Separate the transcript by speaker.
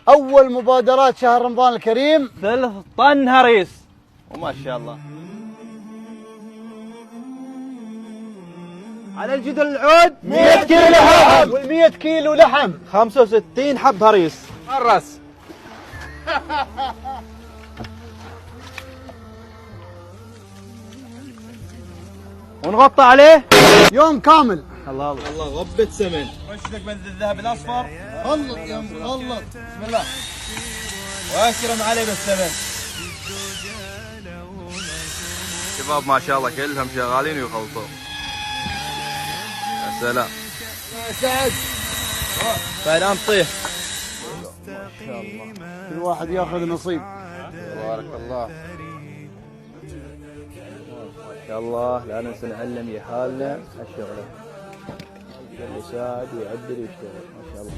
Speaker 1: أول مبادرات شهر رمضان الكريم
Speaker 2: 3 طن هريس، وما شاء الله. على الجدر العود
Speaker 1: 100 كيلو لحم، وال100 كيلو لحم
Speaker 2: 65 حب هريس الراس. ونغطى عليه
Speaker 1: يوم كامل.
Speaker 2: الله الله الله. غبة سمن، رشدك بنز الذهب الاصفر،
Speaker 1: خلط يا مخلط.
Speaker 2: بسم الله، واكرم عليه بالسمن. شباب ما شاء الله كلهم شغالين ويخلطون. يا سلام
Speaker 1: يا سعد،
Speaker 2: فالان طيح.
Speaker 1: ما شاء الله كل واحد ياخذ نصيب.
Speaker 2: تبارك الله ما شاء الله. لا ننسى نعلم يحالنا الشغله، اللي يساعد ويعدل ويشتغل ما شاء الله.